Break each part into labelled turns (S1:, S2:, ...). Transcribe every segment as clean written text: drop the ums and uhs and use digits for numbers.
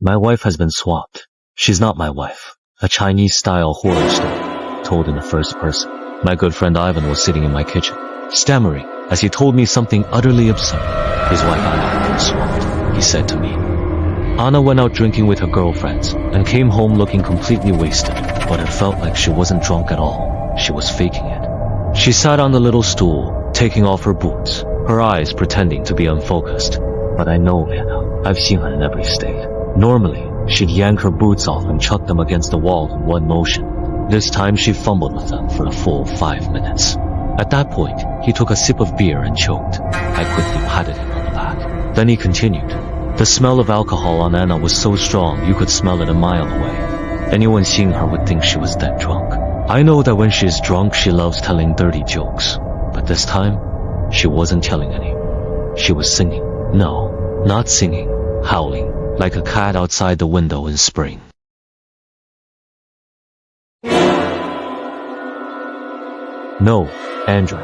S1: My wife has been swapped. She's not my wife. A Chinese-style horror story, told in the first person. My good friend Ivan was sitting in my kitchen, stammering as he told me something utterly absurd. His wife Anna had been swapped, he said to me. Anna went out drinking with her girlfriends and came home looking completely wasted, but it felt like she wasn't drunk at all. She was faking it. She sat on the little stool, taking off her boots, her eyes pretending to be unfocused. But I know Anna. I've seen her in every state. Normally, she'd yank her boots off and chuck them against the wall in one motion. This time she fumbled with them for a full 5 minutes. At that point, he took a sip of beer and choked. I quickly patted him on the back. Then he continued. The smell of alcohol on Anna was so strong you could smell it a mile away. Anyone seeing her would think she was dead drunk. I know that when she is drunk she loves telling dirty jokes. But this time, she wasn't telling any. She was singing. No, not singing. Howling. Like a cat outside the window in spring. No, Andrew.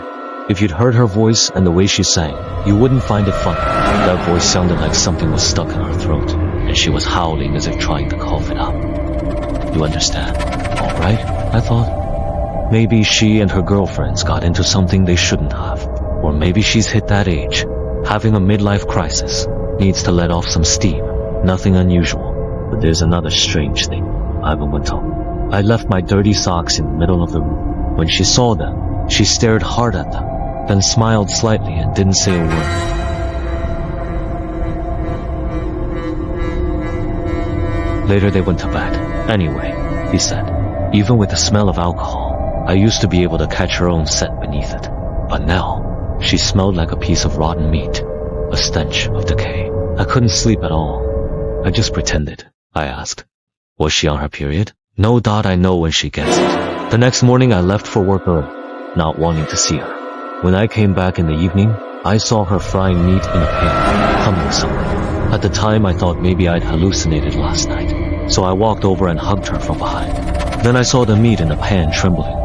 S1: If you'd heard her voice and the way she sang, you wouldn't find it funny. That voice sounded like something was stuck in her throat, and she was howling as if trying to cough it out. You understand? All right, I thought. Maybe she and her girlfriends got into something they shouldn't have. Or maybe she's hit that age, having a midlife crisis, needs to let off some steam. Nothing unusual, but there's another strange thing, Ivan went on. I left my dirty socks in the middle of the room. When she saw them, she stared hard at them, then smiled slightly and didn't say a word. Later they went to bed. Anyway, he said, even with the smell of alcohol, I used to be able to catch her own scent beneath it. But now, she smelled like a piece of rotten meat, a stench of decay. I couldn't sleep at all. I just pretended. I asked, was she on her period? No, I know when she gets it. The next morning I left for work early, not wanting to see her. When I came back in the evening, I saw her frying meat in a pan, humming something. At the time I thought maybe I'd hallucinated last night, so I walked over and hugged her from behind. Then I saw the meat in the pan trembling.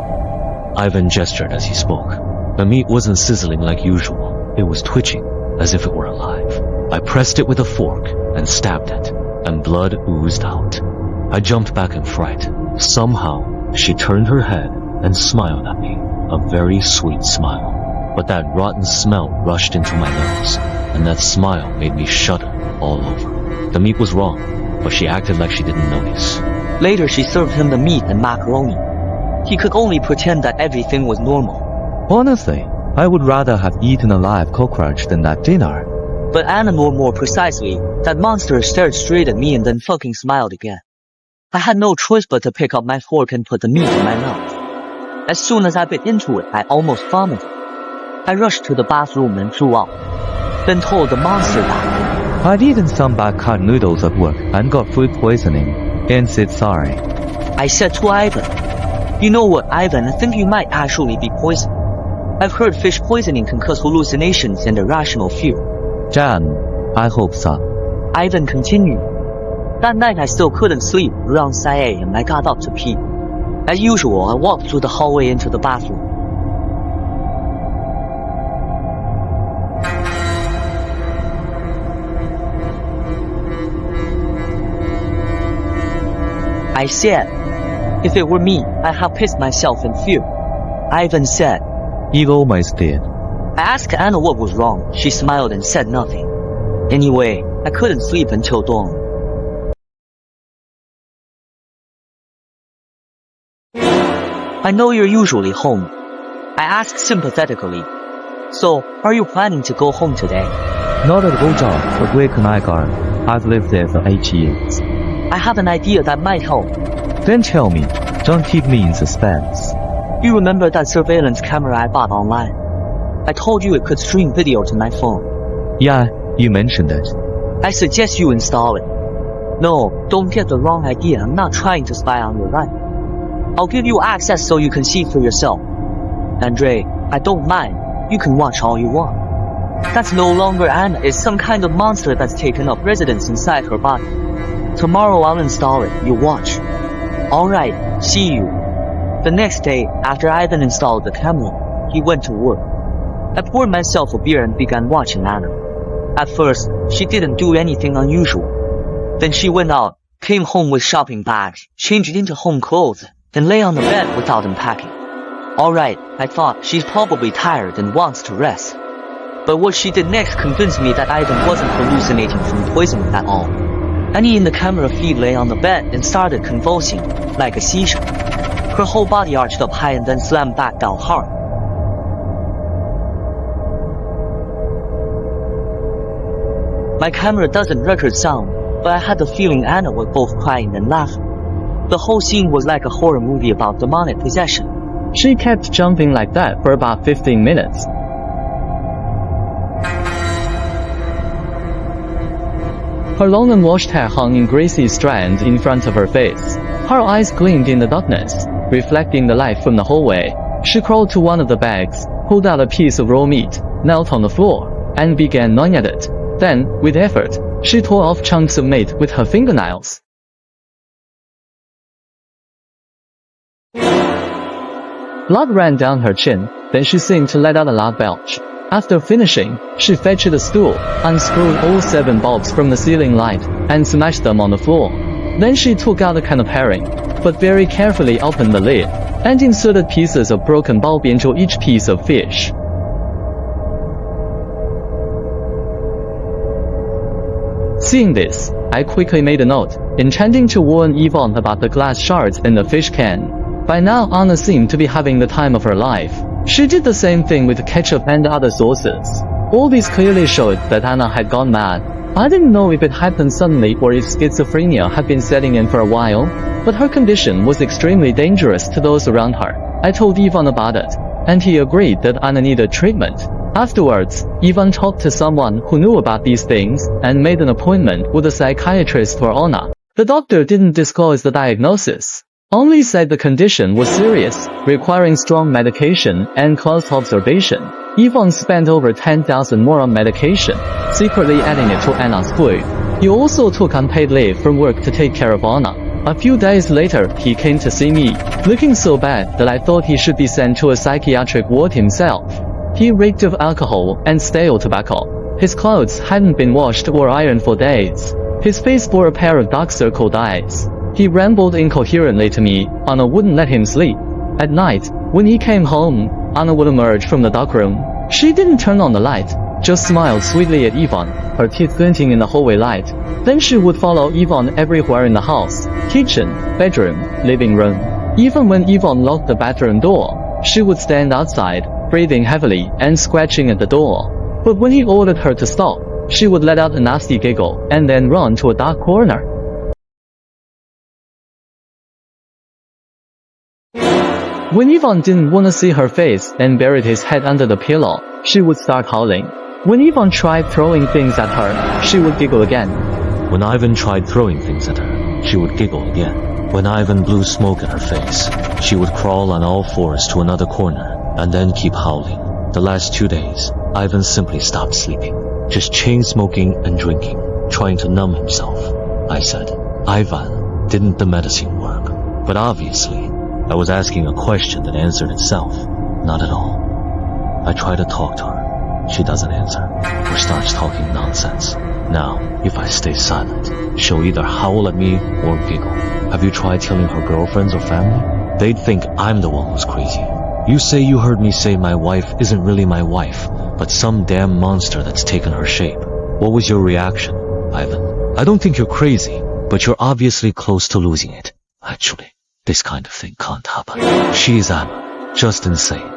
S1: Ivan gestured as he spoke. The meat wasn't sizzling like usual. It was twitching, as if it were alive. I pressed it with a fork and stabbed it, and blood oozed out. I jumped back in fright. Somehow, she turned her head and smiled at me, a very sweet smile. But that rotten smell rushed into my nose, and that smile made me shudder all over. The meat was wrong, but she acted like she didn't notice.
S2: Later she served him the meat and macaroni. He could only pretend that everything was normal.
S3: Honestly, I would rather have eaten a live cockroach than that dinner.
S2: But Anna knew more precisely. That monster stared straight at me and then fucking smiled again. I had no choice but to pick up my fork and put the meat in my mouth. As soon as I bit into it, I almost vomited. I rushed to the bathroom and threw up, then told the monster that
S3: I'd eaten some bad cut noodles at work and got food poisoning, and said sorry.
S2: I said to Ivan, you know what, Ivan, I think you might actually be poisoned. I've heard fish poisoning can cause hallucinations and irrational fear.
S3: Jan, I hope so.
S2: Ivan continued. That night I still couldn't sleep. Around 6 a.m. I got up to pee. As usual, I walked through the hallway into the bathroom. I said, if it were me, I'd have pissed myself in fear. Ivan said,
S3: You always did.
S2: I asked Anna what was wrong. She smiled and said nothing. Anyway, I couldn't sleep until dawn. I know you're usually home. I asked sympathetically. So, are you planning to go home today?
S3: Not at all, John, but where can I go? I've lived there for 8 years.
S2: I have an idea that might help.
S3: Then tell me. Don't keep me in suspense.
S2: You remember that surveillance camera I bought online? I told you it could stream video to my phone.
S3: Yeah, you mentioned it.
S2: I suggest you install it. No, don't get the wrong idea. I'm not trying to spy on your life. I'll give you access so you can see for yourself. Andre, I don't mind. You can watch all you want. That's no longer Anna. It's some kind of monster that's taken up residence inside her body. Tomorrow I'll install it. You watch. Alright, see you. The next day, after Ivan installed the camera, he went to work. I poured myself a beer and began watching Anna. At first, she didn't do anything unusual. Then she went out, came home with shopping bags, changed into home clothes, and lay on the bed without unpacking. Alright, I thought she's probably tired and wants to rest. But what she did next convinced me that Ivan wasn't hallucinating from poisoning at all. Annie in the camera feed lay on the bed and started convulsing, like a seizure. Her whole body arched up high and then slammed back down hard. My camera doesn't record sound, but I had the feeling Anna was both crying and laughing. The whole scene was like a horror movie about demonic possession.
S4: She kept jumping like that for about 15 minutes. Her long unwashed hair hung in greasy strands in front of her face. Her eyes gleamed in the darkness, reflecting the light from the hallway. She crawled to one of the bags, pulled out a piece of raw meat, knelt on the floor, and began gnawing at it. Then, with effort, she tore off chunks of meat with her fingernails. Blood ran down her chin, then she seemed to let out a loud belch. After finishing, she fetched a stool, unscrewed all 7 bulbs from the ceiling light, and smashed them on the floor. Then she took out a can of herring, but very carefully opened the lid, and inserted pieces of broken bulb into each piece of fish. Seeing this, I quickly made a note, intending to warn Yvonne about the glass shards in the fish can. By now Anna seemed to be having the time of her life. She did the same thing with ketchup and other sauces. All this clearly showed that Anna had gone mad. I didn't know if it happened suddenly or if schizophrenia had been setting in for a while, but her condition was extremely dangerous to those around her. I told Ivan about it, and he agreed that Anna needed treatment. Afterwards, Ivan talked to someone who knew about these things and made an appointment with a psychiatrist for Anna. The doctor didn't disclose the diagnosis, only said the condition was serious, requiring strong medication and close observation. Ivan spent over 10,000 more on medication, secretly adding it to Anna's food. He also took unpaid leave from work to take care of Anna. A few days later, he came to see me, looking so bad that I thought he should be sent to a psychiatric ward himself. He reeked of alcohol and stale tobacco. His clothes hadn't been washed or ironed for days. His face bore a pair of dark-circled eyes. He rambled incoherently to me. Anna wouldn't let him sleep. At night, when he came home, Anna would emerge from the dark room. She didn't turn on the light, just smiled sweetly at Ivan, her teeth glinting in the hallway light. Then she would follow Ivan everywhere in the house, kitchen, bedroom, living room. Even when Ivan locked the bathroom door, she would stand outside, breathing heavily and scratching at the door. But when he ordered her to stop, she would let out a nasty giggle and then run to a dark corner. When Ivan didn't want to see her face and buried his head under the pillow, she would start howling. When Ivan tried throwing things at her, she would giggle again.
S1: When Ivan tried throwing things at her, she would giggle again. When Ivan blew smoke at her face, she would crawl on all fours to another corner and then keep howling. The last 2 days, Ivan simply stopped sleeping, just chain smoking and drinking, trying to numb himself. I said, Ivan, didn't the medicine work? But obviously, I was asking a question that answered itself. Not at all. I try to talk to her. She doesn't answer, or starts talking nonsense. Now, if I stay silent, she'll either howl at me or giggle. Have you tried telling her girlfriends or family? They'd think I'm the one who's crazy. You say you heard me say my wife isn't really my wife, but some damn monster that's taken her shape. What was your reaction, Ivan? I don't think you're crazy, but you're obviously close to losing it. Actually, this kind of thing can't happen. She's Anna, just insane.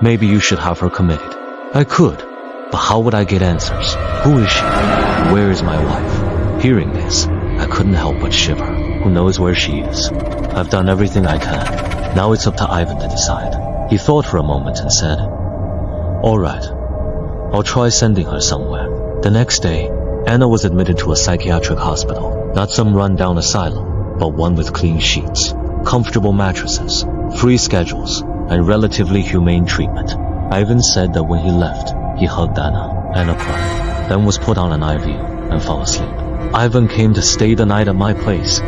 S1: Maybe you should have her committed. I could, but how would I get answers? Who is she? Where is my wife? Hearing this, I couldn't help but shiver. Who knows where she is? I've done everything I can. Now it's up to Ivan to decide. He thought for a moment and said, Alright, I'll try sending her somewhere. The next day, Anna was admitted to a psychiatric hospital. Not some run-down asylum, but one with clean sheets, comfortable mattresses, free schedules, and relatively humane treatment. Ivan said that when he left, he hugged Anna. Anna cried, then was put on an IV and fell asleep. Ivan came to stay the night at my place,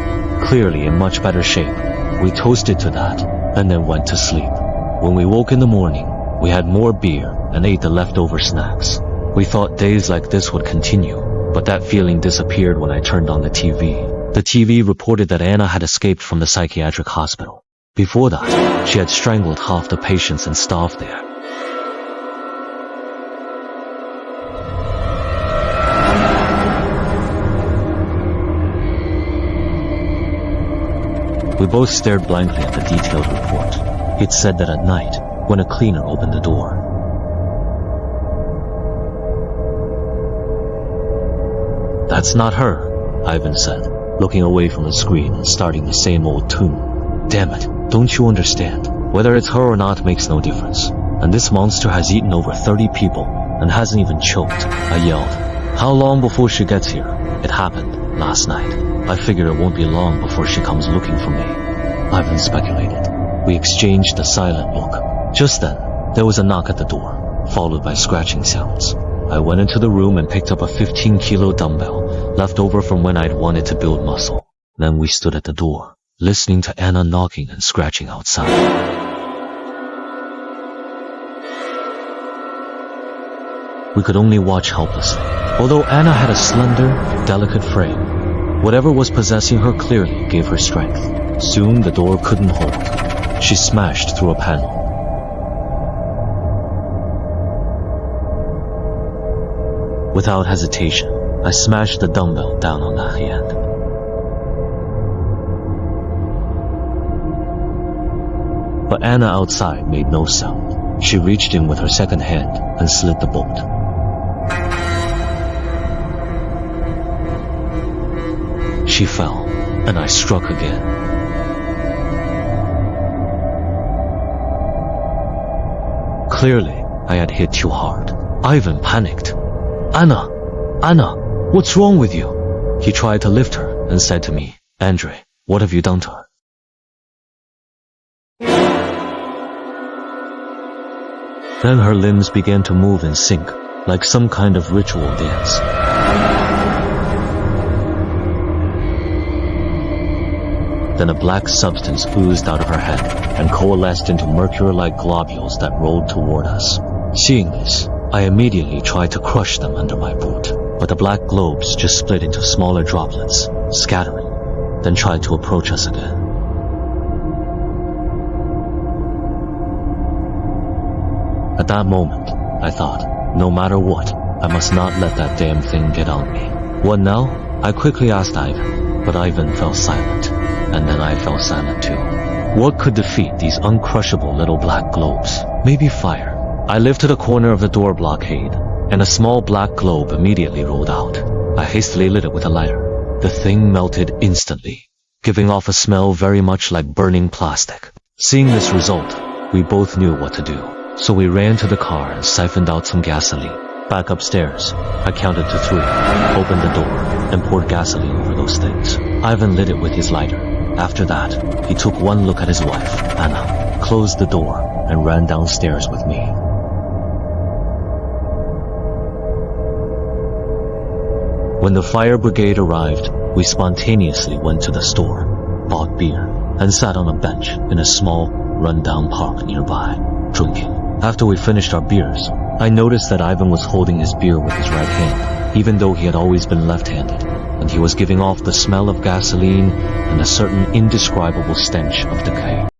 S1: clearly in much better shape. We toasted to that, and then went to sleep. When we woke in the morning, we had more beer and ate the leftover snacks. We thought days like this would continue, but that feeling disappeared when I turned on the TV. The TV reported that Anna had escaped from the psychiatric hospital. Before that, she had strangled half the patients and staff there. We both stared blankly at the detailed report. It said that at night, when a cleaner opened the door, "That's not her," Ivan said, looking away from the screen and starting the same old tune. "Damn it, don't you understand? Whether it's her or not makes no difference. And this monster has eaten over 30 people and hasn't even choked," I yelled. "How long before she gets here?" "It happened last night. I figure it won't be long before she comes looking for me," Ivan speculated. We exchanged a silent look. Just then, there was a knock at the door, followed by scratching sounds. I went into the room and picked up a 15-kilo dumbbell, left over from when I'd wanted to build muscle. Then we stood at the door, listening to Anna knocking and scratching outside. We could only watch helplessly. Although Anna had a slender, delicate frame, whatever was possessing her clearly gave her strength. Soon the door couldn't hold. She smashed through a panel. Without hesitation, I smashed the dumbbell down on that hand. But Anna outside made no sound. She reached in with her second hand and slid the bolt. She fell, and I struck again. Clearly, I had hit too hard. Ivan panicked. Anna, what's wrong with you?" He tried to lift her and said to me, "Andre, what have you done to her?" Then her limbs began to move in sync, like some kind of ritual dance. Then a black substance oozed out of her head and coalesced into mercury-like globules that rolled toward us. Seeing this, I immediately tried to crush them under my boot, but the black globes just split into smaller droplets, scattering, then tried to approach us again. At that moment, I thought, no matter what, I must not let that damn thing get on me. "What now?" I quickly asked Ivan, but Ivan fell silent, and then I fell silent too. What could defeat these uncrushable little black globes? Maybe fire. I lifted a corner of the door blockade, and a small black globe immediately rolled out. I hastily lit it with a lighter. The thing melted instantly, giving off a smell very much like burning plastic. Seeing this result, we both knew what to do. So we ran to the car and siphoned out some gasoline. Back upstairs, I counted to 3, opened the door, and poured gasoline over those things. Ivan lit it with his lighter. After that, he took one look at his wife, Anna, closed the door, and ran downstairs with me. When the fire brigade arrived, we spontaneously went to the store, bought beer, and sat on a bench in a small, run-down park nearby, drinking. After we finished our beers, I noticed that Ivan was holding his beer with his right hand, even though he had always been left-handed, and he was giving off the smell of gasoline and a certain indescribable stench of decay.